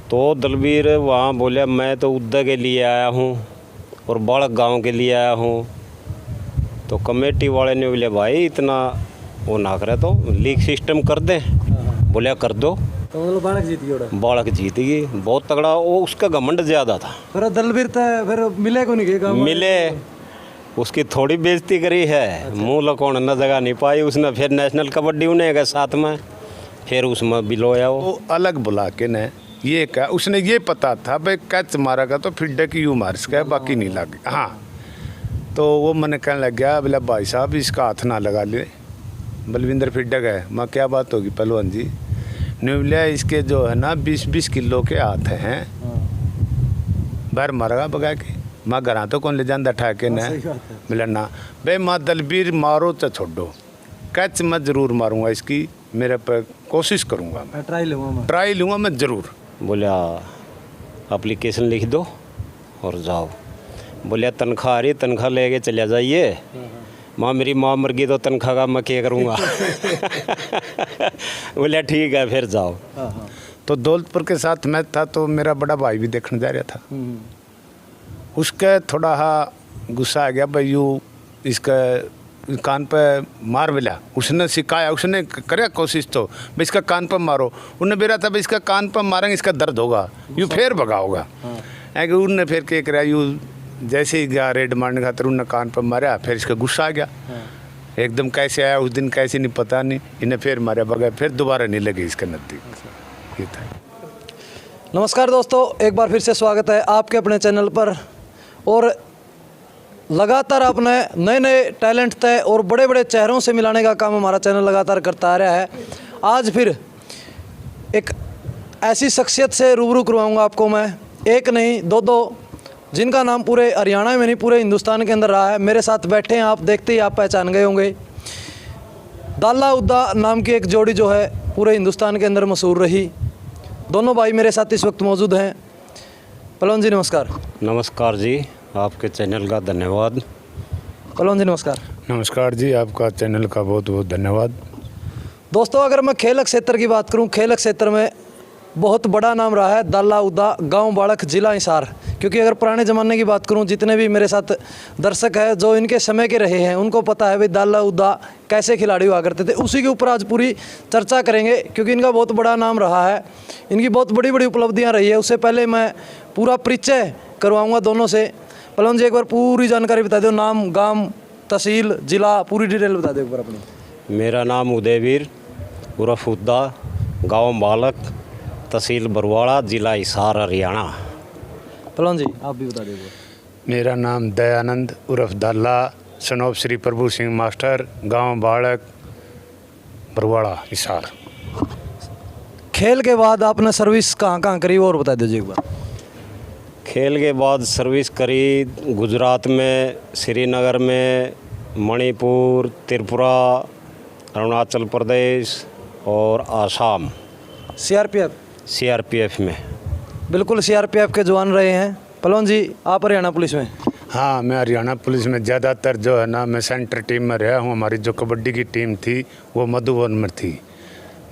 तो दलबीर वहाँ बोला मैं तो उद्दा के लिए आया हूँ और बालक गांव के लिए आया हूँ। तो कमेटी वाले ने बोले भाई इतना वो ना करे तो लीग सिस्टम कर दें। बोला कर दो। तो मतलब बालक जीत गया। बालक जीत गई, बहुत तगड़ा। वो उसका घमंड ज़्यादा था। फिर दलबीर फिर मिले को नहीं गए मिले, उसकी थोड़ी बेइज्जती करी है। मुँह लकोण न जगह नहीं पाई उसने। फिर नेशनल कबड्डी उन्हें गए साथ में, फिर उसमें बिलोया वो अलग बुला के ने ये कहा। उसने ये पता था भाई कैच मारेगा तो फिर डे की यू मार सके, बाकी नहीं लगे। हाँ, तो वो मैंने कहने लग गया बोला भाई साहब इसका हाथ ना लगा ले। बलविंदर फिर डे गए। मैं क्या बात होगी पहलवान जी? ने बोला इसके जो है ना 20-20 किलो के हाथ हैं, बाहर मारेगा बगा के। माँ घर तो कौन ले जाता ठा के न मिला ना भाई। माँ दलबीर मारो तो छोड़ो, कैच मैं ज़रूर मारूंगा इसकी, मेरे पर कोशिश करूंगा। मैं ट्राई लूँगा मैं ज़रूर। बोला एप्लीकेशन लिख दो और जाओ। बोलिए तनख्वाह आ रही, तनख्वाह लेके चले जाइए। माँ मेरी माँ मर गई तो तनख्वाह का मैं क्या करूँगा। बोलिए ठीक है फिर जाओ। तो दौलतपुर के साथ मैं था तो मेरा बड़ा भाई भी देखने जा रहा था। उसका थोड़ा गुस्सा आ गया भाई यू इसका कान पे मार मिला। उसने सिखाया, उसने करे कोशिश तो भाई इसका कान पे मारो। उन्होंने बेरा था भाई इसका कान पे मारेंगे इसका दर्द होगा, यू फिर भगाओगा। उनने फिर क्या करा, यू जैसे ही गया रेड मारने खातर उन्होंने कान पर मारा। फिर इसका गुस्सा आ गया एकदम। कैसे आया उस दिन कैसे नहीं पता नहीं, इन्हें फिर मारा बगैर, फिर दोबारा नहीं लगे इसके नज़दीक। ये था। नमस्कार दोस्तों, एक बार फिर से स्वागत है आपके अपने चैनल पर। और लगातार अपने नए नए टैलेंट तय और बड़े बड़े चेहरों से मिलाने का काम हमारा चैनल लगातार करता आ रहा है। आज फिर एक ऐसी शख्सियत से रूबरू करवाऊंगा आपको मैं, एक नहीं दो, जिनका नाम पूरे हरियाणा में नहीं पूरे हिंदुस्तान के अंदर रहा है। मेरे साथ बैठे हैं, आप देखते ही आप पहचान गए होंगे। दाल्ला उद्दा नाम की एक जोड़ी जो है पूरे हिंदुस्तान के अंदर मशहूर रही। दोनों भाई मेरे साथ इस वक्त मौजूद हैं। पहलवान जी नमस्कार। नमस्कार जी, आपके चैनल का धन्यवाद। पहलवान जी नमस्कार। नमस्कार जी, आपका चैनल का बहुत बहुत धन्यवाद। दोस्तों अगर मैं खेल क्षेत्र की बात करूं, खेल क्षेत्र में बहुत बड़ा नाम रहा है दाल्ला उद्दा, गांव बाड़क, जिला हिसार। क्योंकि अगर पुराने ज़माने की बात करूं, जितने भी मेरे साथ दर्शक हैं जो इनके समय के रहे हैं उनको पता है भाई दाल्ला उद्दा कैसे खिलाड़ी हुआ करते थे। उसी के ऊपर आज पूरी चर्चा करेंगे क्योंकि इनका बहुत बड़ा नाम रहा है, इनकी बहुत बड़ी बड़ी उपलब्धियाँ रही है। उससे पहले मैं पूरा परिचय करवाऊँगा दोनों से। पहलवान जी एक बार पूरी जानकारी बता दो, नाम, गांव, तहसील, जिला, पूरी डिटेल बता दो एक बार अपनी। मेरा नाम उदयवीर उर्फ उद्दा, गाँव बालक, तहसील बरवाड़ा, जिला हिसार, हरियाणा। पहलवान जी आप भी बता दीजिए। मेरा नाम दयानंद उर्फ दाल्ला, सनोप श्री प्रभु सिंह मास्टर, गांव बाड़क, बरवाड़ा, हिसार। खेल के बाद आपने सर्विस कहाँ कहाँ करी और बता दीजिए एक बार। खेल के बाद सर्विस करी गुजरात में, श्रीनगर में, मणिपुर, त्रिपुरा, अरुणाचल प्रदेश और आसाम। सीआरपीएफ में। बिल्कुल सीआरपीएफ के जवान रहे हैं। पहलवान जी आप हरियाणा पुलिस में? हाँ, मैं हरियाणा पुलिस में ज़्यादातर जो है ना मैं सेंटर टीम में रहा हूँ। हमारी जो कबड्डी की टीम थी वो मधुबन में थी।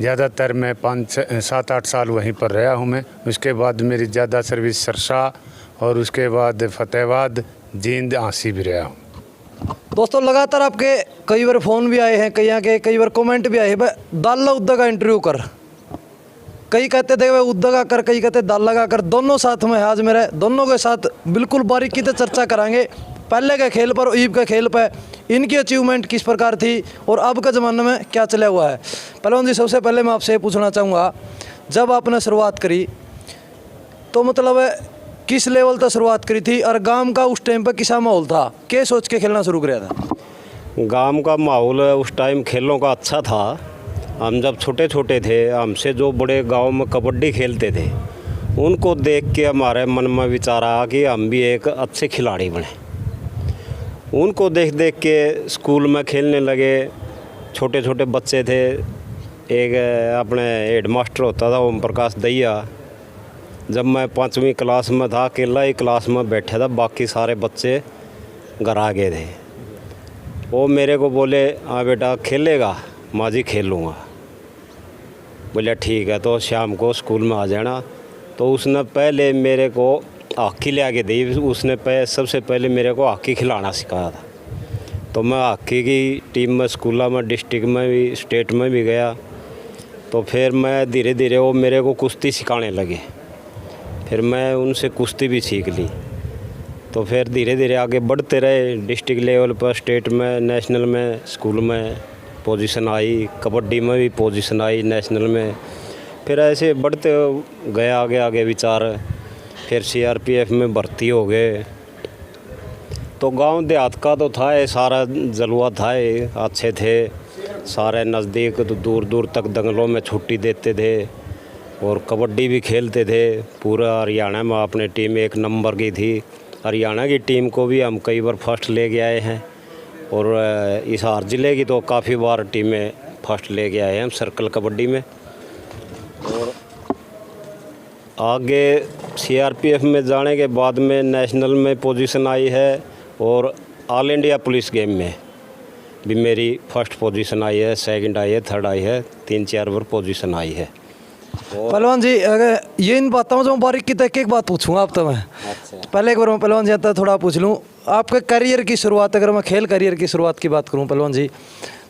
ज़्यादातर मैं 5-7-8 साल वहीं पर रहा हूँ मैं। उसके बाद मेरी ज़्यादा सर्विस सरसा और उसके बाद फतेहाबाद, जींद, आंसी भी रहा हूँ। दोस्तों लगातार आपके कई बार फ़ोन भी आए हैं, कई बार कमेंट भी आए हैं भाई दाल्ला उद्दा का इंटरव्यू कर। कई कहते थे भाई उद्दा का कर, कई कहते दाल्ला का कर। दोनों साथ में आज मेरे दोनों के साथ बिल्कुल बारीकी से चर्चा कराएंगे। पहले के खेल पर, ईब के खेल पर इनकी अचीवमेंट किस प्रकार थी और अब के ज़माने में क्या चला हुआ है। पहलवान जी सबसे पहले मैं आपसे पूछना चाहूँगा, जब आपने शुरुआत करी तो मतलब किस लेवल तक शुरुआत करी थी और गांव का उस टाइम पर किसा माहौल था, क्या सोच के खेलना शुरू किया था? गांव का माहौल उस टाइम खेलों का अच्छा था। हम जब छोटे छोटे थे, हमसे जो बड़े गांव में कबड्डी खेलते थे उनको देख के हमारे मन में विचार आया कि हम भी एक अच्छे खिलाड़ी बने। उनको देख देख के स्कूल में खेलने लगे। छोटे छोटे बच्चे थे, एक अपने हेड मास्टर होता था ओम प्रकाश दैया। जब मैं 5वीं क्लास में था, अकेला ही क्लास में बैठा था, बाकी सारे बच्चे घर आ गए थे। वो मेरे को बोले हाँ बेटा खेलेगा? माँ जी खेलूँगा। बोले ठीक है, तो शाम को स्कूल में आ जाना, तो उसने पहले मेरे को हॉकी ले आके दी। उसने सबसे पहले मेरे को हॉकी खिलाना सिखाया था। तो मैं हॉकी की टीम में स्कूलों में, डिस्ट्रिक्ट में भी, स्टेट में भी गया। तो फिर मैं धीरे धीरे वो मेरे को कुश्ती सिखाने लगे। फिर मैं उनसे कुश्ती भी सीख ली। तो फिर धीरे धीरे आगे बढ़ते रहे। डिस्ट्रिक्ट लेवल पर, स्टेट में, नेशनल में, स्कूल में पोजीशन आई। कबड्डी में भी पोजीशन आई, नेशनल में। फिर ऐसे बढ़ते गए आगे आगे विचार। फिर CRPF में भर्ती हो गए। तो गांव देहात का तो था ये सारा जलवा था, ये अच्छे थे सारे। नज़दीक तो दूर दूर तक दंगलों में छुट्टी देते थे और कबड्डी भी खेलते थे। पूरा हरियाणा में अपनी टीम 1 नंबर की थी। हरियाणा की टीम को भी हम कई बार फर्स्ट ले के आए हैं और इस हिसार ज़िले की तो काफ़ी बार टीमें फर्स्ट ले के आए हैं हम सर्कल कबड्डी में। और आगे CRPF में जाने के बाद में नेशनल में पोजीशन आई है और ऑल इंडिया पुलिस गेम में भी मेरी फर्स्ट पोजीशन आई है, सेकंड आई है, थर्ड आई है, 3-4 बार पोजीशन आई है। पहलवान जी, अगर ये इन बातों जो बारीकी तक एक बात पूछूंगा आप तो मैं पहले एक बार मैं पहलवान जी आता थोड़ा पूछ लूँ। आपके करियर की शुरुआत, अगर मैं खेल करियर की शुरुआत की बात करूँ पहलवान जी,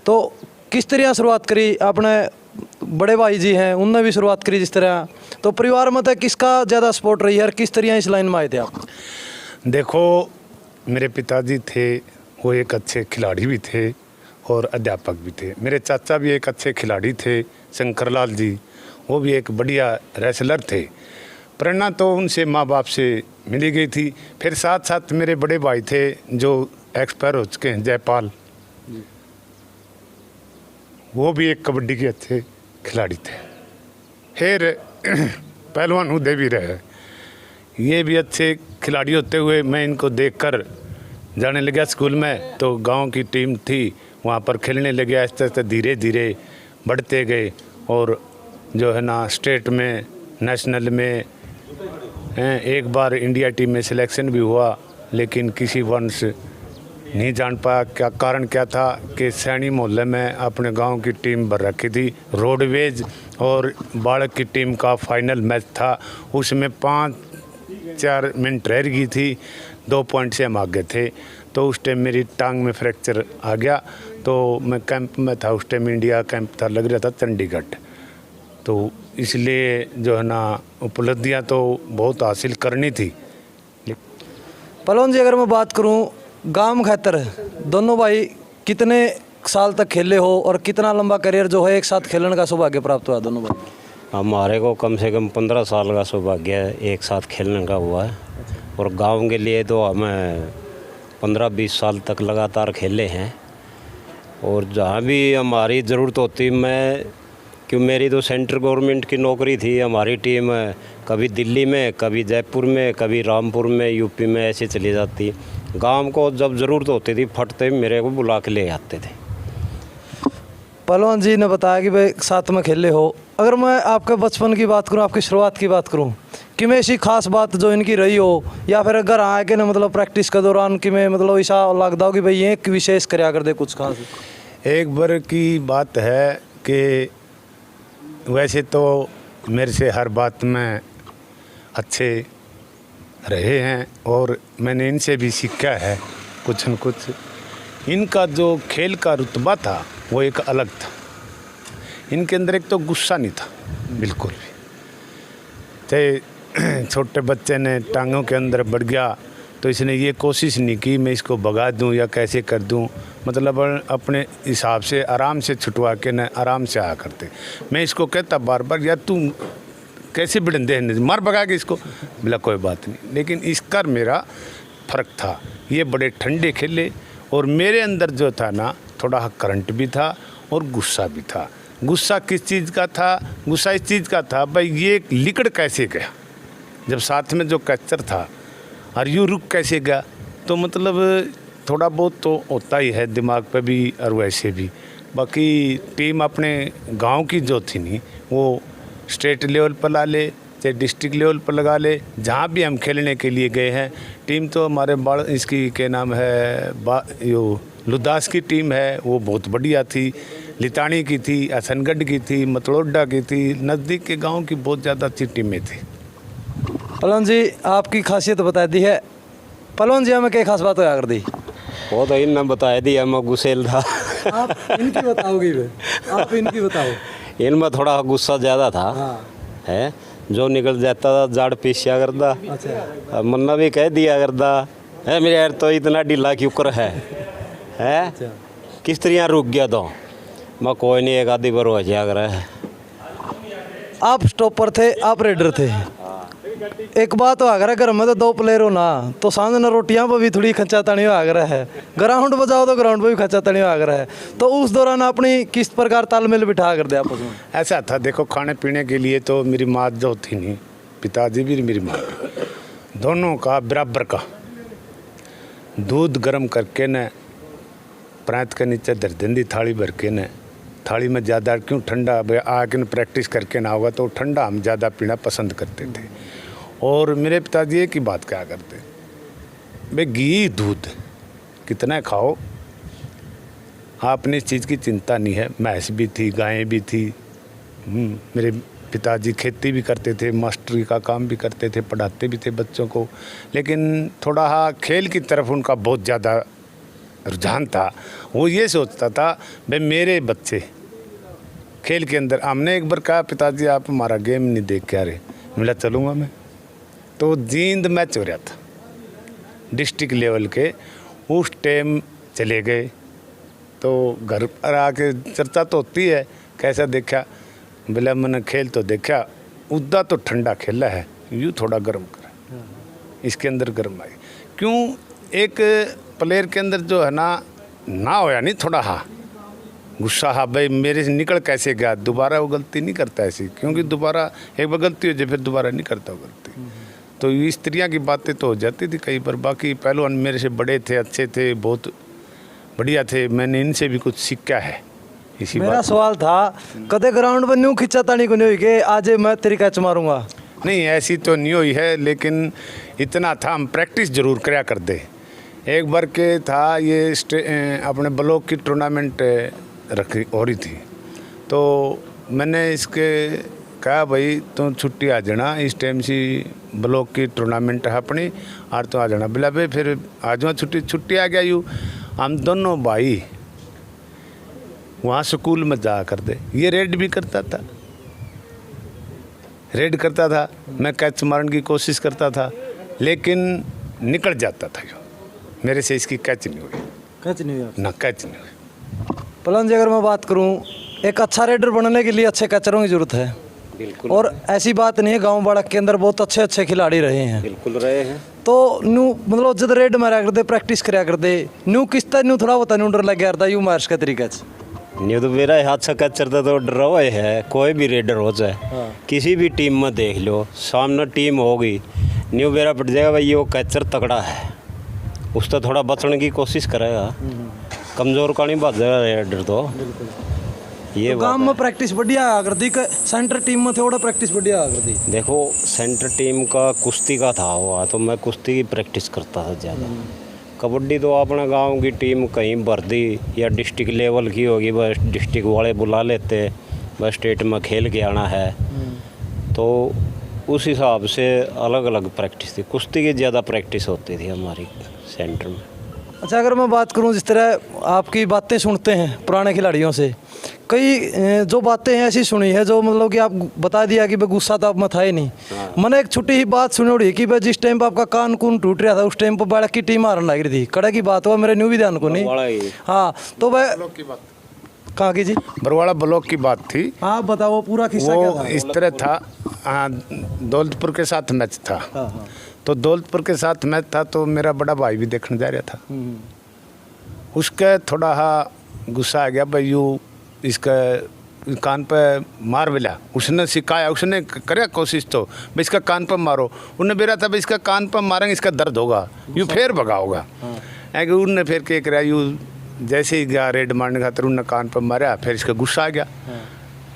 तो किस तरह शुरुआत करी? आपने बड़े भाई जी हैं, उनने भी शुरुआत करी जिस तरह। तो परिवार में तो किसका ज़्यादा सपोर्ट रही है और किस तरह इस लाइन में आए थे आप? देखो, मेरे पिताजी थे, वो एक अच्छे खिलाड़ी भी थे और अध्यापक भी थे। मेरे चाचा भी एक अच्छे खिलाड़ी थे, शंकरलाल जी, वो भी एक बढ़िया रेसलर थे। प्रेरणा तो उनसे, माँ बाप से मिली गई थी। फिर साथ साथ मेरे बड़े भाई थे जो एक्सपायर हो चुके हैं, जयपाल, वो भी एक कबड्डी के अच्छे खिलाड़ी थे। फिर पहलवान उदय भी रहे, ये भी अच्छे खिलाड़ी होते हुए मैं इनको देखकर जाने लगा स्कूल में। तो गांव की टीम थी, वहाँ पर खेलने लगे। आहिस्ते आहिस्ते धीरे धीरे बढ़ते गए और जो है ना स्टेट में, नेशनल में, एक बार इंडिया टीम में सिलेक्शन भी हुआ। लेकिन किसी वंश नहीं जान पाया क्या कारण क्या था कि सैनी मोहल्ले में अपने गांव की टीम भर रखी थी। रोडवेज और बालक की टीम का फाइनल मैच था, उसमें 5-4 मिनट रह गई थी, 2 पॉइंट से हम आगे थे। तो उस टाइम मेरी टांग में फ्रैक्चर आ गया। तो मैं कैंप में था, उस टाइम इंडिया कैंप था, लग रहा था चंडीगढ़। तो इसलिए जो है ना उपलब्धियां तो बहुत हासिल करनी थी। पहलवान जी, अगर मैं बात करूं गांव खातर, दोनों भाई कितने साल तक खेले हो और कितना लंबा करियर जो है एक साथ खेलने का सौभाग्य प्राप्त हुआ दोनों भाई? हमारे को कम से कम 15 साल का सौभाग्य एक साथ खेलने का हुआ है। और गांव के लिए तो हमें 15-20 साल तक लगातार खेले हैं। और जहाँ भी हमारी ज़रूरत होती, क्यों मेरी तो सेंट्रल गवर्नमेंट की नौकरी थी, हमारी टीम कभी दिल्ली में, कभी जयपुर में, कभी रामपुर में, यूपी में ऐसे चली जाती। गांव को जब ज़रूरत होती थी फटते मेरे को बुला के ले आते थे। पहलवान जी ने बताया कि भाई साथ में खेले हो। अगर मैं आपके बचपन की बात करूं, आपकी शुरुआत की बात करूं, कि मैं ऐसी खास बात जो इनकी रही हो, या फिर घर आके ना मतलब प्रैक्टिस के दौरान कि मैं मतलब ऐसा लगता हो कि भाई ये विशेष कराया कर दे कुछ खास? एक बार की बात है कि वैसे तो मेरे से हर बात में अच्छे रहे हैं और मैंने इनसे भी सीखा है कुछ न कुछ। इनका जो खेल का रुतबा था वो एक अलग था। इनके अंदर एक तो गुस्सा नहीं था बिल्कुल भी। चाहे छोटे बच्चे ने टांगों के अंदर बढ़ गया तो इसने ये कोशिश नहीं की मैं इसको भगा दूं या कैसे कर दूं, मतलब अपने हिसाब से आराम से छुटवा के न आराम से आया करते। मैं इसको कहता बार बार, या तू कैसे बिड़ंदे हैं, मार भगा के इसको, बोला कोई बात नहीं। लेकिन इसका मेरा फ़र्क था, ये बड़े ठंडे खेले और मेरे अंदर जो था ना थोड़ा करंट भी था और गुस्सा भी था। गुस्सा किस चीज़ का था? गुस्सा इस चीज़ का था भाई ये लिकड़ कैसे गया, जब साथ में जो कैचर था और यूँ रुक कैसे गया। तो मतलब थोड़ा बहुत तो होता ही है दिमाग पे भी और वैसे भी। बाकी टीम अपने गांव की जो थी नहीं वो स्टेट लेवल पर ला ले चाहे डिस्ट्रिक्ट लेवल पर लगा ले, जहाँ भी हम खेलने के लिए गए हैं टीम तो हमारे इसकी क्या नाम है यो लुदास की टीम है वो बहुत बढ़िया थी, लितानी की थी, असनगढ़ की थी, मतलोडा की थी, नज़दीक के गांव की बहुत ज़्यादा अच्छी टीमें थी। पहलवान जी आपकी खासियत बता दी है। पहलवान जी हमें क्या खास बात होया कर दी? वो तो इनने बताया दिया, मैं गुस्सेल था। आप इनकी बताओगे वे? आप इनकी बताओ। इनमें थोड़ा गुस्सा ज़्यादा था। हाँ। है जो निकल जाता था जाड़ पीछा करता। अच्छा। अब मन्ना भी कह दिया करता है मेरे यार तो इतना ढीला क्यों कर है? अच्छा। किस तरह रुक गया तो मैं कोई नहीं, एक आधी बार हो जाया कर है। आप स्टॉपर थे, आप रेडर थे। एक बात हो आगरा घर में तो दो प्लेयर हो ना, तो सांझ न रोटियां पर भी थोड़ी खर्चा तनी हो आगरा है। ग्राउंड बजाओ तो ग्राउंड पर भी खर्चा तनी हो आगरा है। तो उस दौरान अपनी किस प्रकार तालमेल बिठा कर दे आपस में? ऐसा था, देखो खाने पीने के लिए तो मेरी माँ जो थी नहीं, पिताजी भी मेरी माँ भी, दोनों का बराबर का दूध गर्म करके न प्रांत के नीचे धर देंदी थाली भर के न। थाली में ज़्यादा क्यों ठंडा, आके न प्रैक्टिस करके ना होगा तो ठंडा हम ज़्यादा पीना पसंद करते थे। और मेरे पिताजी एक ही बात क्या करते, भाई घी दूध कितना खाओ, आपने इस चीज़ की चिंता नहीं है। भैंस भी थी, गायें भी थी। मेरे पिताजी खेती भी करते थे, मास्टरी का काम भी करते थे, पढ़ाते भी थे बच्चों को, लेकिन थोड़ा खेल की तरफ उनका बहुत ज़्यादा रुझान था। वो ये सोचता था भाई मेरे बच्चे खेल के अंदर। हमने एक बार कहा पिताजी आप हमारा गेम नहीं देख के आ रहे, मिला चलूँगा मैं। तो जींद मैच हो रहा था डिस्ट्रिक्ट लेवल के, उस टाइम चले गए। तो घर पर आके चर्चा तो होती है कैसा देखा, बोला मैंने खेल तो देखा, उदा तो ठंडा खेला है, यूँ थोड़ा गर्म करा, इसके अंदर गर्म आई क्यों। एक प्लेयर के अंदर जो है ना होया नहीं थोड़ा गुस्सा भाई मेरे से निकल कैसे गया, दोबारा वो गलती नहीं करता ऐसी, क्योंकि दोबारा एक बार गलती हो जाए फिर दोबारा नहीं करता वो गलती। तो इस तरह की बातें तो हो जाती थी कई बार। बाकी पहलवान मेरे से बड़े थे, अच्छे थे, बहुत बढ़िया थे, मैंने इनसे भी कुछ सीखा है। इसी मेरा बात सवाल था कदे ग्राउंड पर न्यू खिंचा तानी को नहीं हुई कि आज मैं तेरी कैच मारूंगा? नहीं, ऐसी तो नहीं हुई है, लेकिन इतना था हम प्रैक्टिस जरूर कराया करते। एक बार के था ये अपने ब्लॉक की टूर्नामेंट रखी हो रही थी, तो मैंने इसके कहा भाई तुम छुट्टी आ जाना, इस टाइम से ब्लॉक की टूर्नामेंट है अपनी, और तो आ जाना। बोला भाई फिर आ जाओ, छुट्टी आ गया। यूँ हम दोनों भाई वहाँ स्कूल में जा कर दे, ये रेड भी करता था, रेड करता था, मैं कैच मारने की कोशिश करता था, लेकिन निकल जाता था यूँ, मेरे से इसकी कैच नहीं हुई। कैच नहीं हुआ ना, कैच नहीं हुई। पहलवान जी अगर मैं बात करूं, एक अच्छा रेडर बनने के लिए अच्छे कैचरों की जरूरत है। बिल्कुल। और ऐसी बात नहीं है, गांव बाड़क के अंदर बहुत अच्छे अच्छे खिलाड़ी रहे हैं। बिल्कुल रहे हैं। तो न्यू मतलब जब रेड मारा करते, प्रैक्टिस कराया करते, न्यू किस तरह न्यू थोड़ा बता न्यू डर लग गया था यूँ मार्च का तरीका नहीं तो मेरा हाथ से कैचर तो डर रहा है, कोई भी रेडर हो जाए। हाँ। किसी भी टीम में देख लो, सामने टीम होगी, न्यू मेरा पड़ जाएगा भाई ये वो कैचर तगड़ा है, उससे थोड़ा बचने की कोशिश करेगा, कमज़ोर का नहीं बात रेडर तो। ये तो गांव में प्रैक्टिस बढ़िया आ करती, सेंटर टीम में थोड़ा प्रैक्टिस बढ़िया आ करती। देखो सेंटर टीम का कुश्ती का था वो, तो मैं कुश्ती की प्रैक्टिस करता था ज़्यादा। कबड्डी तो अपने गांव की टीम कहीं भर्ती या डिस्ट्रिक्ट लेवल की होगी, बस डिस्ट्रिक्ट वाले बुला लेते, बस स्टेट में खेल के आना है, तो उस हिसाब से अलग अलग प्रैक्टिस थी। कुश्ती की ज़्यादा प्रैक्टिस होती थी हमारी सेंटर में। अच्छा अगर मैं बात करूं, जिस तरह आपकी बातें सुनते हैं पुराने खिलाड़ियों से, कई जो बातें हैं ऐसी सुनी है जो मतलब कि आप बता दिया कि भाई गुस्सा तो आप में था ही नहीं। मैंने एक छोटी ही बात सुनी उड़ी कि भाई जिस टाइम पर आपका कान कून टूट रहा था उस टाइम पर बाड़क की टीम हारने लग रही थी। कड़ा की बात हुआ, मेरे न्यू भी ध्यान को नहीं। हाँ तो भाई कहाँ की जी? बरवाड़ा ब्लॉक की बात थी। हाँ बताओ पूरा किस्सा क्या वो था? इस तरह था, दौलतपुर के साथ मैच था। हाँ। तो दौलतपुर के साथ मैच था, तो मेरा बड़ा भाई भी देखने जा रहा था। उसका थोड़ा गुस्सा आ गया, भाई यू इसका कान पे मार मिला, उसने सिखाया, उसने करे कोशिश तो भाई इसका कान पर मारो। उन्हें बेरा था भाई इसका कान पर मारेंगे इसका दर्द होगा, यूँ फिर भगा होगा। उनने फिर क्या कराया, यूँ जैसे ही गया रेड मारने खातर उन्हें कान पर मारा, फिर इसका गुस्सा आ गया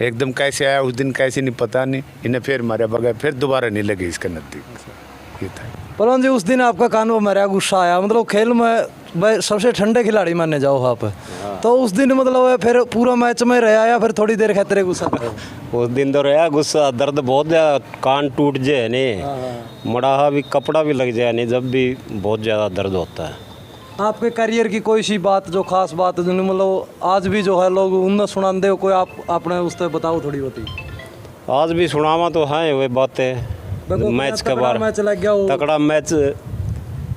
एकदम। कैसे आया उस दिन कैसे नहीं पता नहीं, इन्हें फिर मारा भगा, फिर दोबारा नहीं लगे इसके नज़दीक। ये था पहलवान जी, उस दिन आपका कान पर मारा, गुस्सा आया, मतलब खेल में भाई सबसे ठंडे खिलाड़ी माने जाओ आप, तो उस दिन मतलब फिर पूरा मैच में रहा या फिर थोड़ी देर खातिर गुस्सा था? उस दिन तो रहा गुस्सा, दर्द बहुत ज़्यादा, कान टूट जाए नहीं, मड़ाहा भी, कपड़ा भी लग जाए नहीं, जब भी बहुत ज़्यादा दर्द होता है। आपके करियर की कोई सी बात जो खास बात जो मतलब आज भी जो है लोग उन सुनाते हो, कोई आप अपने उस पर बताओ थोड़ी होती? आज भी सुनावा तो है वे बातें। मैच के बारे मैच लग गया हो, तगड़ा मैच।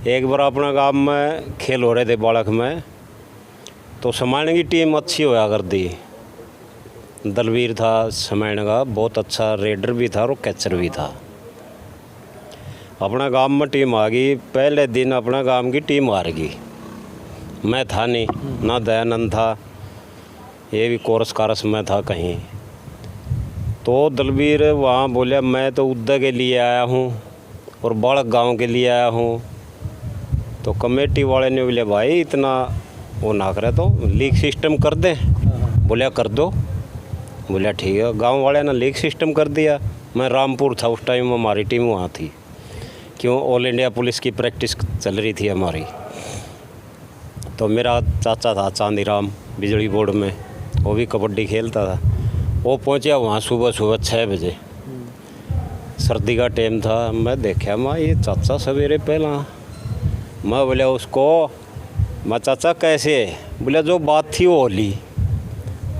एक बार अपना गांव में खेल हो रहे थे बालक में, तो समायण की टीम अच्छी होया कर दी। दलवीर था समायण का, बहुत अच्छा रेडर भी था और कैचर भी था। अपना गांव में टीम आ गई, पहले दिन अपना गांव की टीम हार गई। मैं था नहीं, ना दयानंद था, ये भी कोरस कारस में था कहीं। तो दलवीर वहाँ बोला मैं तो उद्दा के लिए आया हूँ और बालक गांव के लिए आया हूँ। तो कमेटी वाले ने बोले भाई इतना वो ना करे तो लीग सिस्टम कर दें। बोला कर दो। बोला ठीक है। गांव वाले ने लीग सिस्टम कर दिया। मैं रामपुर था उस टाइम, हमारी टीम वहाँ थी, क्यों ऑल इंडिया पुलिस की प्रैक्टिस चल रही थी हमारी। तो मेरा चाचा था चांदीराम बिजली बोर्ड में, वो भी कबड्डी खेलता था। वो पहुँचा वहाँ सुबह 6 बजे, सर्दी का टाइम था। मैं देखा मैं ये चाचा सवेरे पहला, मैं बोला उसको, मैं चाचा कैसे? बोला जो बात थी वो होली।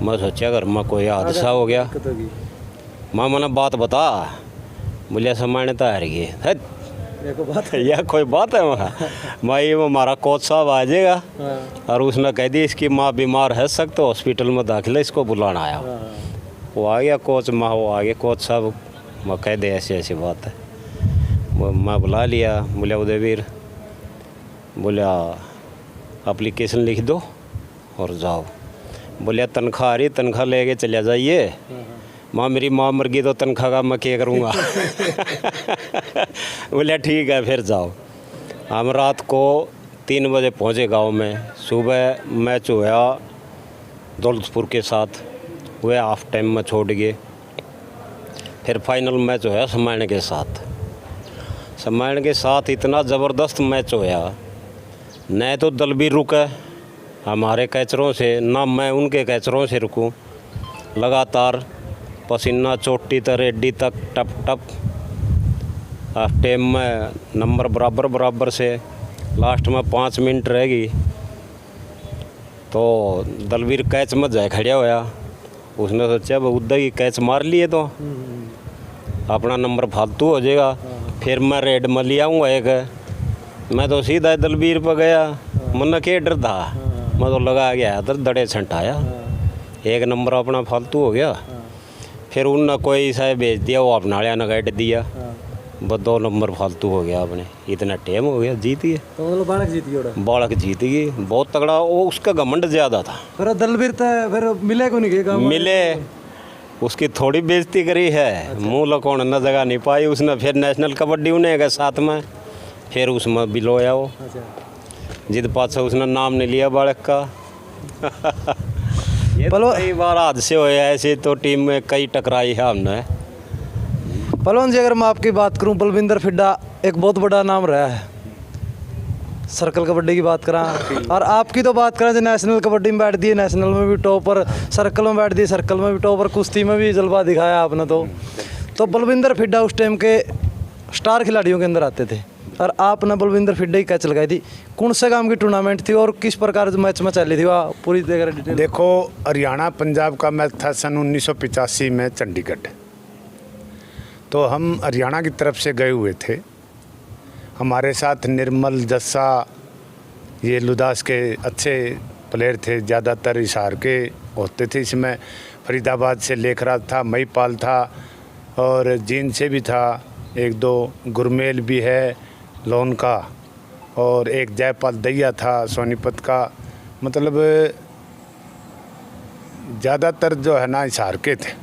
मैं सोचा घर में कोई हादसा हो गया। मैं मना बात बता। बोले समान्यता हार गई है, यह कोई बात है? वहाँ ये हमारा कोच साहब आ जाएगा और उसने कह दिया इसकी माँ बीमार है, सख्त तो हॉस्पिटल में दाखिल है, इसको बुलाना आया। वो आ गया कोच, माँ वो आ गया कोच साहब, मैं कह दे ऐसी ऐसी बात है। मैं बुला लिया। बोला उदयवीर, बोला एप्लीकेशन लिख दो और जाओ। बोलिए तनख्वाह आ रही, तनख्वाह लेके चले जाइए। माँ मेरी माँ मर गई तो तनख्वाह का मैं क्या करूँगा? बोले ठीक है फिर जाओ। हम रात को 3 बजे पहुँचे गांव में। सुबह मैच हुआ दौलतपुर के साथ, वह हाफ टाइम में छोड़ गए। फिर फाइनल मैच होया समायण के साथ। समायण के साथ इतना ज़बरदस्त मैच होया, न तो दलबीर रुका हमारे कैचरों से, ना मैं उनके कैचरों से रुकूं। लगातार पसीना चोटी तक रेडी तक टप टप। टाइम में नंबर बराबर से लास्ट में 5 मिनट रह गई तो दलबीर कैच में जाए खड़ा होया। उसने सोचा अब उद्दा की कैच मार लिए तो अपना नंबर फालतू हो जाएगा। फिर मैं रेड में ले आऊँगा एक। मैं तो सीधा दलबीर पर गया, मन के डर था, मैं तो लगा गया तो दड़े छंटाया, एक नंबर अपना फालतू हो गया। फिर उनने कोई सा भेज दिया, वो अपना वाले ने काट दिया, बस 2 नंबर फालतू हो गया अपने। इतना टाइम हो गया, जीत गए। तो मतलब बालक जीत गया, बालक जीत गई, बहुत तगड़ा। वो उसका घमंड ज़्यादा था। फिर दलबीर फिर मिले को नहीं गए? मिले, उसकी थोड़ी बेइज्जती करी है, मुँह लकोण न जगह नहीं पाई उसने। फिर नेशनल कबड्डी उन्हें गए साथ में, फिर उसमें बिलोया वो। जिद पाछा उसने नाम नहीं लिया बालक का। ये तो कई बार हादसे हुए ऐसे, तो टीम में कई टकराई है हमने। पहलवान जी अगर मैं आपकी बात करूं, बलविंदर फिड्डा एक बहुत बड़ा नाम रहा है। सर्कल कबड्डी की बात करा और आपकी तो बात करें जो नेशनल कबड्डी में बैठ दी, नेशनल में भी टॉपर, सर्कल में बैठ दी, सर्कल में भी टॉपर, कुश्ती में भी जलवा दिखाया आपने। तो बलविंदर फिड्डा उस टाइम के स्टार खिलाड़ियों के अंदर आते थे और आपने बलविंदर फिड्डा की कैच लगाई थी। कौन से गांव की टूर्नामेंट थी और किस प्रकार मैच में चली थी वह पूरी डिटेल? देखो, हरियाणा पंजाब का मैच था सन 1985 में चंडीगढ़। तो हम हरियाणा की तरफ से गए हुए थे। हमारे साथ निर्मल, जस्सा, ये लुदास के अच्छे प्लेयर थे, ज़्यादातर हिसार के होते थे। इसमें फरीदाबाद से लेखराज था, मईपाल था और जींद से भी था, 1-2 गुरमेल भी है लोन का, और एक जयपाल दैया था सोनीपत का। मतलब ज़्यादातर जो है ना हिसार के थे।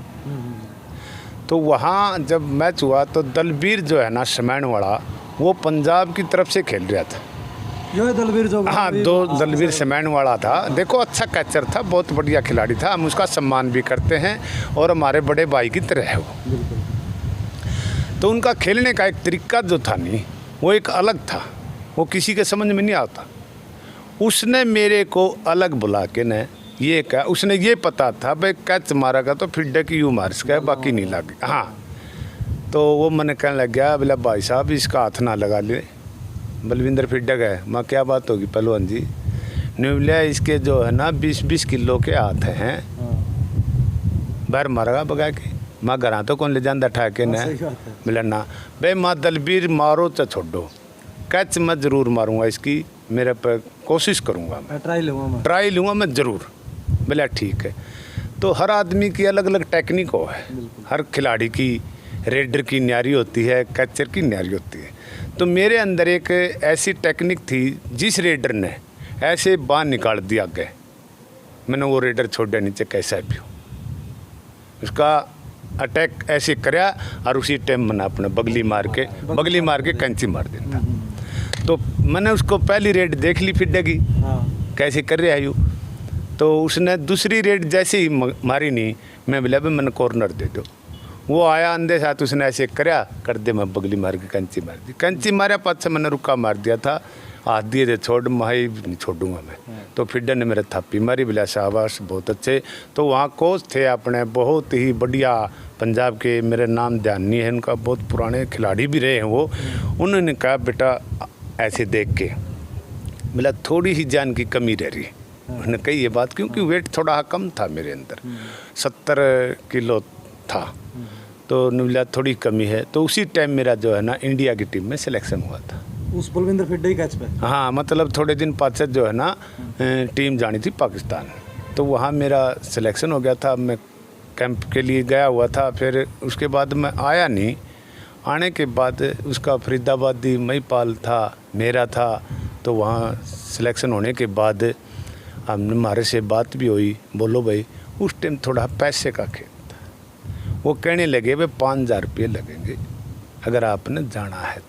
तो वहाँ जब मैच हुआ तो दलबीर जो है ना समायण वाला, वो पंजाब की तरफ से खेल रहा था। जो है दलबीर जो, हाँ, दलबीर समायण वाला था। देखो अच्छा कैचर था, बहुत बढ़िया खिलाड़ी था, हम उसका सम्मान भी करते हैं और हमारे बड़े भाई की तरह है वो। तो उनका खेलने का एक तरीका जो था नहीं, वो एक अलग था, वो किसी के समझ में नहीं आता। उसने मेरे को अलग बुला के ने ये कहा, उसने ये पता था भाई कैच मारेगा तो फिर डक यूँ मार सका है, बाकी नहीं लगे। हाँ, तो वो मैंने कहने लग गया बोला भाई साहब इसका हाथ ना लगा ले, बलविंदर फिर डक है। माँ क्या बात होगी पहलवान जी? ने बोला इसके जो है ना 20-20 किलो के हाथ हैं, बाहर मारेगा बगा के। माँ घर तो कौन ले जाता ठाके ने मिला ना भाई। माँ दलबीर मारो तो छोड़ो, कैच मैं ज़रूर मारूंगा इसकी, मेरे पर कोशिश करूंगा, मैं ट्राई लूँगा मैं ज़रूर। बोला ठीक है। तो हर आदमी की अलग अलग टेक्निक हो है, हर खिलाड़ी की रेडर की न्यारी होती है, कैचर की न्यारी होती है। तो मेरे अंदर एक ऐसी टेक्निक थी, जिस रेडर ने ऐसे बाँह निकाल दिया आगे, मैंने वो रेडर छोड़ा नीचे कैसा भी हो, उसका अटैक ऐसे कराया और उसी टाइम मैंने अपने बगली मार के कैंची मार देता। तो मैंने उसको पहली रेड देख ली, फिर डगी कैसे कर रहा है यूँ। तो उसने दूसरी रेड जैसे ही मारी नहीं, मैं बोला भाई मैंने कॉर्नर दे दो। वो आया अंधे साथ, उसने ऐसे कराया कर दे, मैं बगली मार के कैंची मार दी। कैंची मारा पास से मैंने रुका मार दिया था, हाथ दिए थे छोड़, माही नहीं छोड़ूंगा मैं। तो फिडर ने मेरे थापी मारी, बोला शाबाश बहुत अच्छे। तो वहाँ कोच थे अपने बहुत ही बढ़िया पंजाब के, मेरे नाम ध्यान नहीं है उनका, बहुत पुराने खिलाड़ी भी रहे हैं वो। उन्होंने कहा बेटा ऐसे देख के, बोला थोड़ी ही जान की कमी रह रही। उन्होंने कही ये बात क्योंकि वेट थोड़ा कम था मेरे अंदर, 70 किलो था। तो बोला थोड़ी कमी है। तो उसी टाइम मेरा जो है ना इंडिया की टीम में सिलेक्शन हुआ था, उस बलविंदर फिड्डे ही कैच पे। हाँ, मतलब थोड़े दिन पास जो है ना टीम जानी थी पाकिस्तान, तो वहाँ मेरा सिलेक्शन हो गया था। मैं कैंप के लिए गया हुआ था, फिर उसके बाद मैं आया नहीं। आने के बाद उसका फरीदाबादी महिपाल था, मेरा था। तो वहाँ सिलेक्शन होने के बाद हमने हमारे से बात भी हुई, बोलो भाई उस टाइम थोड़ा पैसे का खेल था। वो कहने लगे भाई 5,000 रुपये लगेंगे अगर आपने जाना है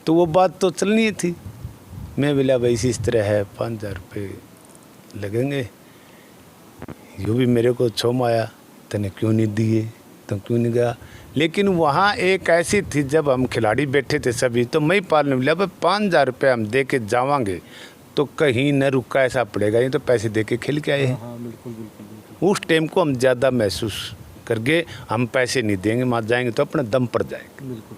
तो वो बात तो चलनी थी। मैं बोला भाई इस तरह है, 5,000 रुपये लगेंगे। यूँ भी मेरे को छोम आया, तने क्यों नहीं दिए, तो क्यों नहीं गया। लेकिन वहाँ एक ऐसी थी, जब हम खिलाड़ी बैठे थे सभी, तो मैं पाल ने बोला भाई 5,000 रुपये हम दे के जावांगे तो कहीं न रुका ऐसा पड़ेगा, ये तो पैसे दे के खेल के आए हैं। हाँ, बिल्कुल। उस टाइम को हम ज़्यादा महसूस करके हम पैसे नहीं देंगे, वहाँ जाएंगे तो अपने दम पर जाएंगे। बिल्कुल।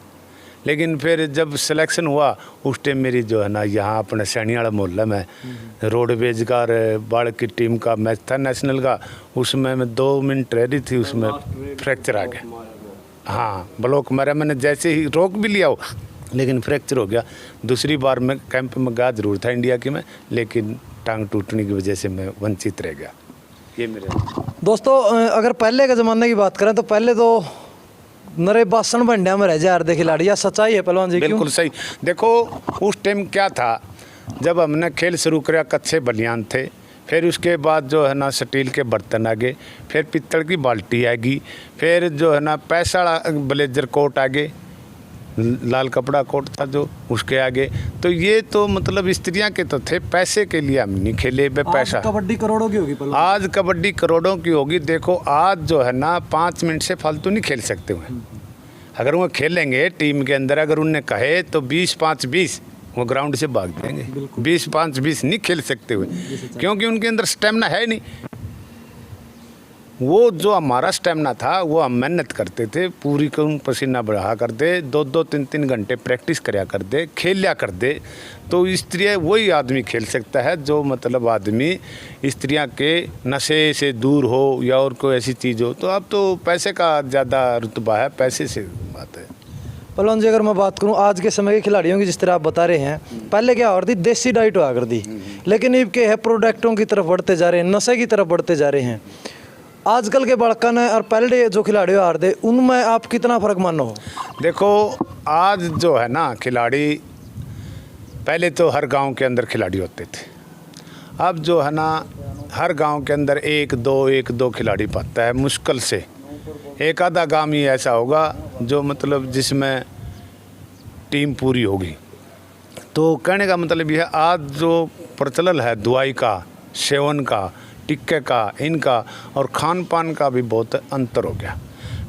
लेकिन फिर जब सिलेक्शन हुआ उस टाइम मेरी जो है ना यहाँ अपने सैनियाड़ा मोहल्ला में रोडवेज का बाढ़ की टीम का मैच था नेशनल का, उसमें मैं 2 मिनट रह रही थी, उसमें फ्रैक्चर आ गया। हाँ, ब्लॉक मारा मैंने, जैसे ही रोक भी लिया हो लेकिन फ्रैक्चर हो गया। दूसरी बार मैं कैंप में गया जरूर था इंडिया की में, लेकिन टांग टूटने की वजह से मैं वंचित रह गया। ये मेरे दोस्तों अगर पहले के ज़माने की बात करें तो पहले तो नरे बासन बंडिया में रह जा रहे खिलाड़ी, या सच्चाई है पहलवान जी? बिल्कुल सही। देखो उस टाइम क्या था, जब हमने खेल शुरू किया कच्चे बलियान थे, फिर उसके बाद जो है ना स्टील के बर्तन आ गए, फिर पित्तल की बाल्टी आ गई, फिर जो है ना पैसा ब्लेजर कोट आ गए, लाल कपड़ा कोट था जो उसके आगे। तो ये तो मतलब स्त्रियां के तो थे, पैसे के लिए हम नहीं खेले बे पैसा। कबड्डी करोड़ों की होगी पहलवान। आज कबड्डी करोड़ों की होगी। देखो आज जो है ना 5 मिनट से फालतू नहीं खेल सकते हुए। अगर वो खेलेंगे टीम के अंदर, अगर उनने कहे तो 20-5-20 वो ग्राउंड से भाग जाएंगे। 20-5-20 नहीं खेल सकते हुए, क्योंकि उनके अंदर स्टेमिना है नहीं। वो जो हमारा स्टेमिना था वो हम मेहनत करते थे, पूरी खून पसीना बहा करते, 2-2 3-3 घंटे प्रैक्टिस कराया करते, खेलिया करते। तो स्त्रियाँ वही आदमी खेल सकता है जो मतलब आदमी स्त्रियाँ के नशे से दूर हो या और कोई ऐसी चीज़ हो। तो अब तो पैसे का ज़्यादा रुतबा है, पैसे से बात है। पहलवान जी अगर मैं बात करूं आज के समय के खिलाड़ियों की, जिस तरह आप बता रहे हैं, पहले क्या हो रही थी, देसी डाइट हुआ कर दी, लेकिन अब के है प्रोडक्टों की तरफ बढ़ते जा रहे हैं, नशे की तरफ बढ़ते जा रहे हैं। आजकल के बड़कन और पहले जो खिलाड़ी हार दे, उनमें आप कितना फ़र्क मानो हो? देखो आज जो है ना खिलाड़ी, पहले तो हर गांव के अंदर खिलाड़ी होते थे, अब जो है ना हर गांव के अंदर 1-2 खिलाड़ी पाता है मुश्किल से। एक आधा गांव ही ऐसा होगा जो मतलब जिसमें टीम पूरी होगी। तो कहने का मतलब यह है, आज जो प्रचलन है दवाई का, सेवन का, टिक्के का, इनका और खान पान का भी बहुत अंतर हो गया।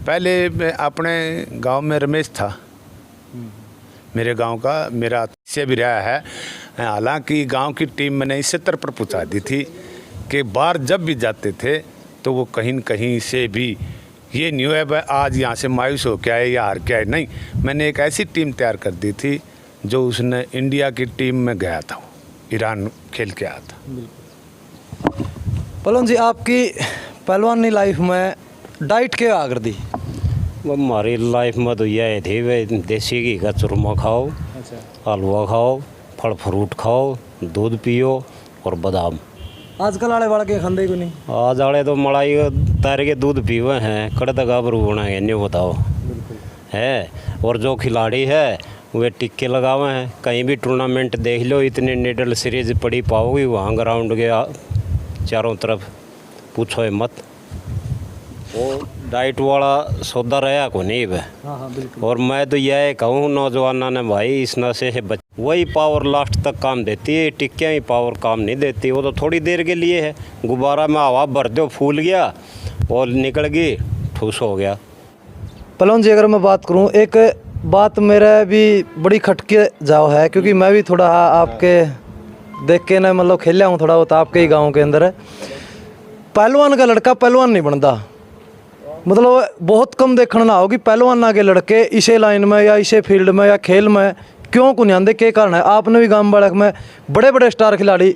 पहले मैं अपने गांव में रमेश था, मेरे गांव का, मेरा से भी रहा है। हालांकि गांव की टीम मैंने इस स्तर पर पहुंचा दी थी कि बाहर जब भी जाते थे तो वो कहीं न कहीं से भी ये नहीं है भाई आज यहाँ से मायूस हो के आए या हार के आए, नहीं, मैंने एक ऐसी टीम तैयार कर दी थी जो उसने इंडिया की टीम में गया था, ईरान खेल के आया था। पहलवान जी, आपकी पहलवानी लाइफ में डाइट क्या आकर दी? वो हमारी लाइफ में तो यह थी वे देसी घी का चूरमा खाओ, हलवा खाओ, फल फ्रूट खाओ, दूध पियो और बादाम। आजकल आने वाले के खाते को नहीं? आज आड़े तो मलाई तैर के दूध पीवे हैं, कड़े गाभरू बनाएंगे, नहीं बताओ है। और जो खिलाड़ी है वे टिक्के लगावे हैं, कहीं भी टूर्नामेंट देख लो, इतने निडल सीरीज पड़ी पाओगी वहाँ ग्राउंड के चारों तरफ, पूछो ही मत। वो डाइट वाला सौदा रहा को नहीं है। हाँ बिल्कुल। और मैं तो यह कहूँ नौजवानों ने, भाई इस नशे से बच, वही पावर लास्ट तक काम देती है, टिक्कियाँ ही पावर काम नहीं देती। वो तो थोड़ी देर के लिए है, गुब्बारा में हवा भर दो, फूल गया और निकल गई, ठूस हो गया। पहलवान जी, अगर मैं बात करूँ, एक बात मेरा भी बड़ी खटके जाओ है, क्योंकि मैं भी थोड़ा आपके देख के ना मतलब खेला हूँ थोड़ा बहुत आपके ही गाँव के अंदर है। पहलवान का लड़का पहलवान नहीं बनता, मतलब बहुत कम देखना ना हो कि पहलवान के लड़के इसे लाइन में या इसे फील्ड में या खेल में क्यों को नहीं आते, क्या कारण है? आपने भी गांव बाड़क में बड़े बड़े स्टार खिलाड़ी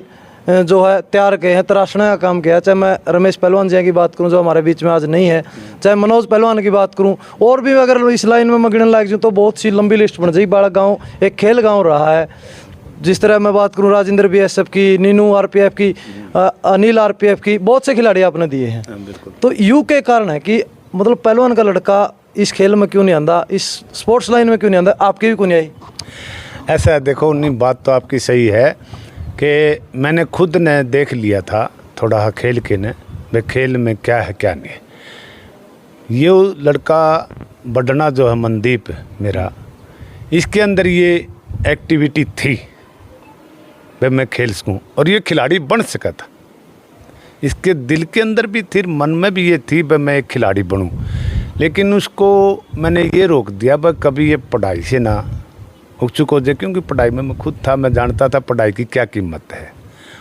जो है तैयार किए हैं, तराशने का काम किया है। चाहे मैं रमेश पहलवान जी की बात करूं जो हमारे बीच में आज नहीं है, चाहे मनोज पहलवान की बात करूं, और भी अगर इस लाइन में मैं गिनने लग जाऊँ तो बहुत सी लंबी लिस्ट बन जाएगी। बाड़क गाँव एक खेल गाँव रहा है। जिस तरह मैं बात करूं राजेंद्र BSF की, नीनू RPF की, अनिल RPF की, बहुत से खिलाड़ी आपने दिए हैं। तो यू के कारण है कि मतलब पहलवान का लड़का इस खेल में क्यों नहीं आंदा, इस स्पोर्ट्स लाइन में क्यों नहीं आंदा, आपकी भी क्यों नहीं आई? ऐसा है, देखो नहीं, बात तो आपकी सही है कि मैंने खुद ने देख लिया था थोड़ा खेल के ने, वे खेल में क्या है क्या नहीं है। ये लड़का बढ़ना जो है मनदीप मेरा, इसके अंदर ये एक्टिविटी थी भाई मैं खेल सकूँ और ये खिलाड़ी बन सका था। इसके दिल के अंदर भी थी, मन में भी ये थी भाई मैं एक खिलाड़ी बनूं, लेकिन उसको मैंने ये रोक दिया भाई कभी ये पढ़ाई से ना उत्सुक हो जाए, क्योंकि पढ़ाई में मैं खुद था, मैं जानता था पढ़ाई की क्या कीमत है।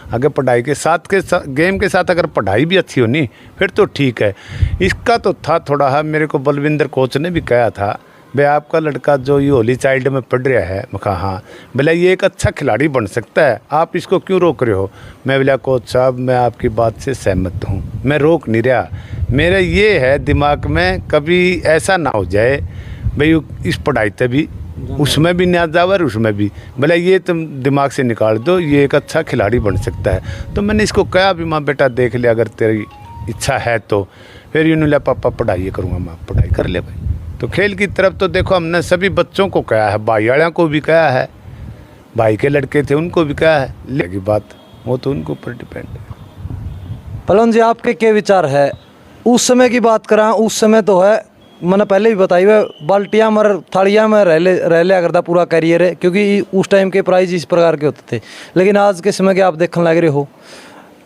अगर पढ़ाई के साथ गेम के साथ अगर पढ़ाई भी अच्छी होनी फिर तो ठीक है। इसका तो था थोड़ा है, मेरे को बलविंदर कोच ने भी कहा था भाई आपका लड़का जो ये होली चाइल्ड में पढ़ रहा है, मैं कहा हाँ, बोला ये एक अच्छा खिलाड़ी बन सकता है, आप इसको क्यों रोक रहे हो? मैं बोला कोच साहब मैं आपकी बात से सहमत हूँ, मैं रोक नहीं रहा, मेरा ये है दिमाग में कभी ऐसा ना हो जाए भाई इस पढ़ाई से भी उसमें भी ना जावर उसमें भी, बोला ये तुम दिमाग से निकाल दो, ये एक अच्छा खिलाड़ी बन सकता है। तो मैंने इसको कहा भी माँ बेटा देख ले अगर तेरी इच्छा है तो। फिर यूँ बोला पापा पढ़ाई करूँगा, माँ पढ़ाई कर ले भाई। तो खेल की तरफ तो देखो हमने सभी बच्चों को कहा है, भाई वालों को भी कहा है, भाई के लड़के थे उनको भी कहा है, लेकिन बात वो तो उनको ऊपर डिपेंड है। पहलवान जी, आपके क्या विचार है? उस समय की बात करा, उस समय तो है मैंने पहले भी बताई हुआ, बाल्टियाँ मर थालियाँ में रह लिया करता पूरा करियर है, क्योंकि उस टाइम के प्राइज इस प्रकार के होते थे। लेकिन आज के समय के आप देखने लग रहे हो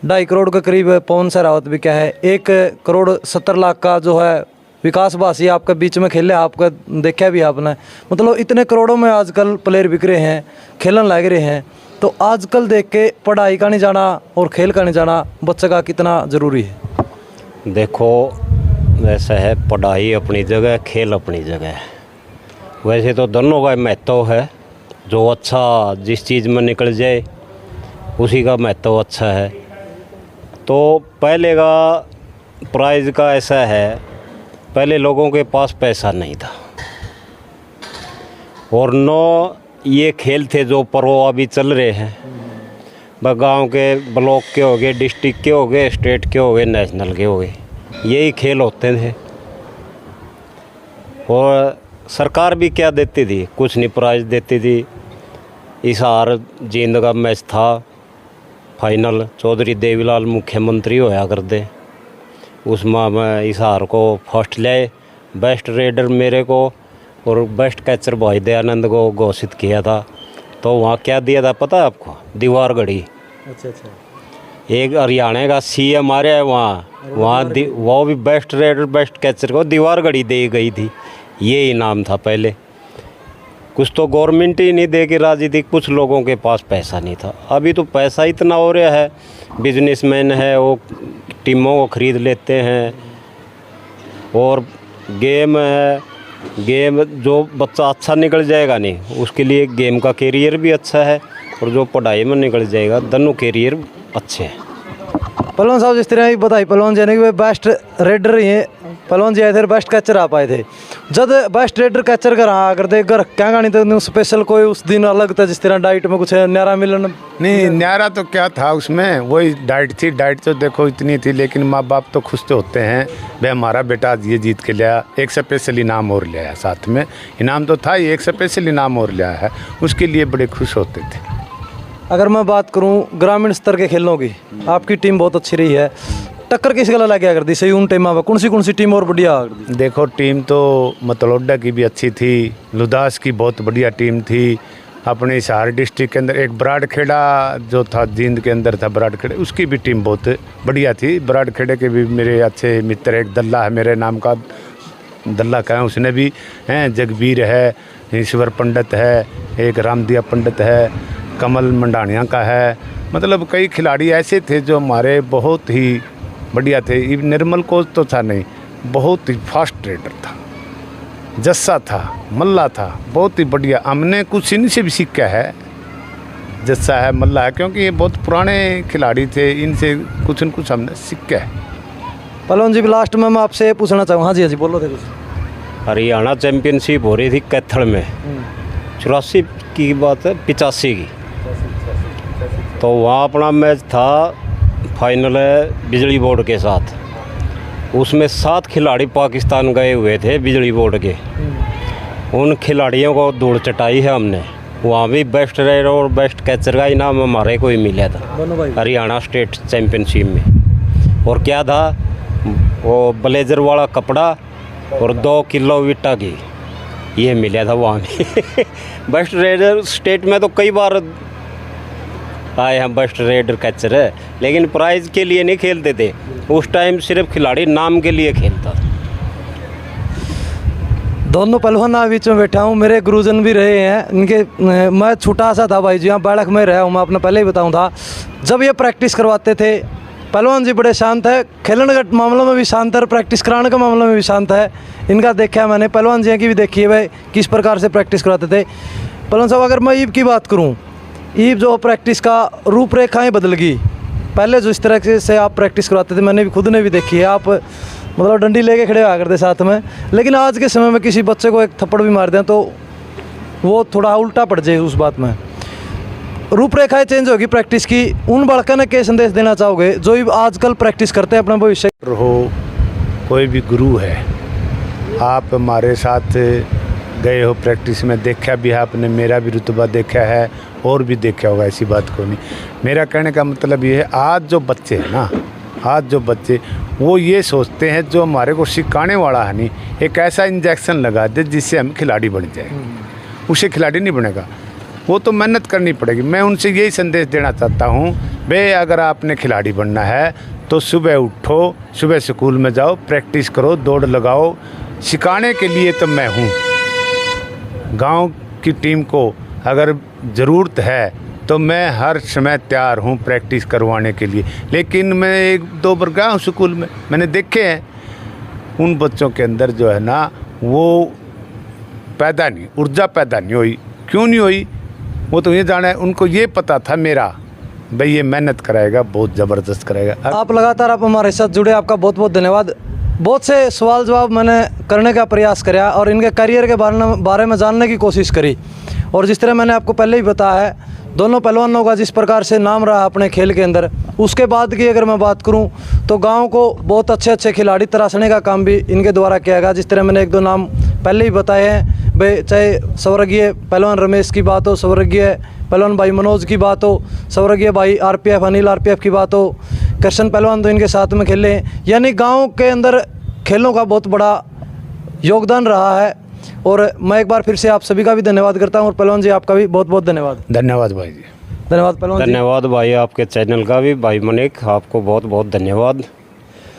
2.5 करोड़ के करीब पवन सहरावत भी क्या है, 1 करोड़ 70 लाख का जो है विकास बासी आपके बीच में खेले, आपका देखा भी आपने, मतलब इतने करोड़ों में आजकल प्लेयर बिक रहे हैं, खेलन लग रहे हैं। तो आजकल देख के पढ़ाई का नहीं जाना और खेल का नहीं जाना बच्चे का कितना ज़रूरी है? देखो वैसा है, पढ़ाई अपनी जगह, खेल अपनी जगह है। वैसे तो दोनों का महत्व है, जो अच्छा जिस चीज़ में निकल जाए उसी का महत्व अच्छा है। तो पहले का प्राइज का ऐसा है, पहले लोगों के पास पैसा नहीं था और नो ये खेल थे जो प्रो अभी चल रहे हैं, वह गांव के ब्लॉक के हो गए, डिस्ट्रिक्ट के हो गए, स्टेट के हो गए, नेशनल के हो गए, यही खेल होते थे। और सरकार भी क्या देती थी, कुछ नहीं प्राइज देती थी। इस हार जींद का मैच था फाइनल, चौधरी देवीलाल मुख्यमंत्री होया करते, उसमें मैं इस हार को फर्स्ट ले, बेस्ट रेडर मेरे को और बेस्ट कैचर भाई दयानंद को घोषित किया था। तो वहाँ क्या दिया था पता है आपको? दीवार घड़ी। अच्छा। एक हरियाणा का CM आ रहा है वहाँ वो भी बेस्ट रेडर बेस्ट कैचर को दीवार घड़ी दी गई थी, ये इनाम था पहले। कुछ तो गवर्नमेंट ही नहीं दे के राजी थी, कुछ लोगों के पास पैसा नहीं था। अभी तो पैसा इतना हो रहा है, बिजनेसमैन है वो टीमों को खरीद लेते हैं। और गेम है, गेम जो बच्चा अच्छा निकल जाएगा नहीं उसके लिए गेम का कैरियर भी अच्छा है, और जो पढ़ाई में निकल जाएगा दोनों कैरियर अच्छे हैं। पहलवान साहब जिस तरह की बताई पहलवान जी ने कि वे बेस्ट रेडर ही है, पहलवान जी आए थे बेस्ट कैचर आ पाए थे। जब बेस्ट रेडर कैचर कर आ करते घर क्या गानी तो स्पेशल कोई उस दिन अलग था, जिस तरह डाइट में कुछ न्यारा मिलन नहीं, न्यारा तो क्या था उसमें, वही डाइट थी। डाइट तो देखो इतनी थी, लेकिन माँ बाप तो खुश तो होते हैं भाई हमारा बेटा आज ये जीत के लिया, एक स्पेशल इनाम और लिया है। साथ में इनाम तो था ही, एक स्पेशल इनाम और लिया है, उसके लिए बड़े खुश होते थे। अगर मैं बात करूं ग्रामीण स्तर के खेलों की, आपकी टीम बहुत अच्छी रही है। टक्कर किस गला लगे कर दी सही उन टीम में? कौन सी टीम और बढ़िया कर दी? देखो टीम तो मतलोडा की भी अच्छी थी, लुदास की बहुत बढ़िया टीम थी। अपने हिसार डिस्ट्रिक्ट के अंदर एक बराड़खेड़ा जो था, जींद के अंदर था बराड़खेड़ा, उसकी भी टीम बहुत बढ़िया थी। बराड़खेड़े के भी मेरे अच्छे मित्र, एक दल्ला है मेरे नाम का, दल्ला का है, उसने भी हैं, जगबीर है, ईश्वर पंडित है, एक रामदिया पंडित है, कमल मंडानिया का है। मतलब कई खिलाड़ी ऐसे थे जो हमारे बहुत ही बढ़िया थे। निर्मल कोच तो था नहीं, बहुत ही फास्ट रेडर था। जस्सा था, मल्ला था, बहुत ही बढ़िया। हमने कुछ इनसे भी सीखा है, जस्सा है, मल्ला है, क्योंकि ये बहुत पुराने खिलाड़ी थे, इनसे कुछ न कुछ हमने सीखा है। पहलवान जी लास्ट में मैं आपसे पूछना चाहूँ, हाँ जी बोलो थे कुछ। हरियाणा चैंपियनशिप हो रही थी कैथल में, 84 की बात है, 85 की। तो वहाँ अपना मैच था, फाइनल है बिजली बोर्ड के साथ। उसमें 7 खिलाड़ी पाकिस्तान गए हुए थे बिजली बोर्ड के। उन खिलाड़ियों को धूल चटाई है हमने। वहाँ भी बेस्ट रेडर और बेस्ट कैचर का इनाम हमारे को ही मिला था हरियाणा स्टेट चैंपियनशिप में। और क्या था, वो ब्लेजर वाला कपड़ा और 2 किलो विटा की, ये मिला था वहाँ भी। बेस्ट रेडर स्टेट में तो कई बार आए हम, बेस्ट रेडर कैचर है, लेकिन प्राइज़ के लिए नहीं खेलते थे उस टाइम, सिर्फ खिलाड़ी नाम के लिए खेलता था। दोनों पहलवान बीच में बैठा हूँ, मेरे गुरुजन भी रहे हैं इनके। मैं छोटा सा था भाई जी, यहाँ बैठक में रहा हूँ, मैं अपने पहले ही बताऊँ था। जब ये प्रैक्टिस करवाते थे पहलवान जी बड़े शांत है, खेलने के मामलों में भी शांत है और प्रैक्टिस कराने के मामलों में भी शांत है। इनका देखा है मैंने, पहलवान जी की भी देखी है भाई किस प्रकार से प्रैक्टिस कराते थे। पहलवान साहब अगर मैं ईब की बात करूँ, ईब जो प्रैक्टिस का रूपरेखाएँ बदल गई। पहले जो इस तरह से आप प्रैक्टिस करवाते थे, मैंने भी खुद ने भी देखी है, आप मतलब डंडी लेके खड़े हुआ करते साथ में। लेकिन आज के समय में किसी बच्चे को एक थप्पड़ भी मार दें तो वो थोड़ा उल्टा पड़ जाए उस बात में। रूपरेखाएँ चेंज होगी प्रैक्टिस की। उन बालकों ने क्या संदेश देना चाहोगे जो आजकल प्रैक्टिस करते हैं अपना भविष्य? हो कोई भी गुरु है, आप हमारे साथ गए हो प्रैक्टिस में, देखा भी है आपने, मेरा भी रुतबा देखा है और भी देखा होगा, ऐसी बात को नहीं। मेरा कहने का मतलब ये है, आज जो बच्चे हैं ना, आज जो बच्चे वो ये सोचते हैं जो हमारे को सिखाने वाला है नहीं, एक ऐसा इंजेक्शन लगा दे जिससे हम खिलाड़ी बन जाए, उसे खिलाड़ी नहीं बनेगा। वो तो मेहनत करनी पड़ेगी। मैं उनसे यही संदेश देना चाहता हूँ, भाई अगर आपने खिलाड़ी बनना है तो सुबह उठो, सुबह स्कूल में जाओ, प्रैक्टिस करो, दौड़ लगाओ। सिखाने के लिए तो मैं हूँ। गांव की टीम को अगर ज़रूरत है तो मैं हर समय तैयार हूँ प्रैक्टिस करवाने के लिए। लेकिन मैं 1-2 बार गया हूँ स्कूल में, मैंने देखे हैं उन बच्चों के अंदर जो है ना, वो पैदा नहीं, ऊर्जा पैदा नहीं हुई। क्यों नहीं हुई वो तो ये जाना है। उनको ये पता था मेरा भाई ये मेहनत कराएगा, बहुत ज़बरदस्त कराएगा। आप लगातार आप हमारे साथ जुड़े, आपका बहुत बहुत धन्यवाद। बहुत से सवाल जवाब मैंने करने का प्रयास किया और इनके करियर के बारे में जानने की कोशिश करी। और जिस तरह मैंने आपको पहले ही बताया है, दोनों पहलवानों का जिस प्रकार से नाम रहा अपने खेल के अंदर, उसके बाद की अगर मैं बात करूं तो गांव को बहुत अच्छे अच्छे खिलाड़ी तराशने का काम भी इनके द्वारा किया गया। जिस तरह मैंने 1-2 नाम पहले ही बताए हैं भाई, चाहे स्वर्गीय पहलवान रमेश की बात हो, स्वर्गीय पहलवान भाई मनोज की बात हो, स्वर्गीय भाई आरपीएफ अनिल आरपीएफ की बात हो, कृष्ण पहलवान तो इनके साथ में खेले हैं। यानी गाँव के अंदर खेलों का बहुत बड़ा योगदान रहा है। और मैं एक बार फिर से आप सभी का भी धन्यवाद करता हूं। और पहलवान जी आपका भी बहुत बहुत धन्यवाद। धन्यवाद भाई जी, धन्यवाद पहलवान जी। धन्यवाद भाई आपके चैनल का भी, भाई मनिक आपको बहुत बहुत धन्यवाद।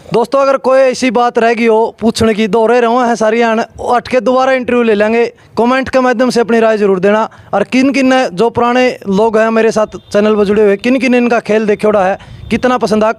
दोस्तों अगर कोई ऐसी बात रह गई हो पूछने की, दोहरे रहो हैं सारी हट के दोबारा इंटरव्यू ले लेंगे। कमेंट के माध्यम से अपनी राय जरूर देना। और किन किन ने जो पुराने लोग हैं मेरे साथ चैनल पर जुड़े हुए, किन किन इनका खेल देखोड़ा है, कितना पसंद आ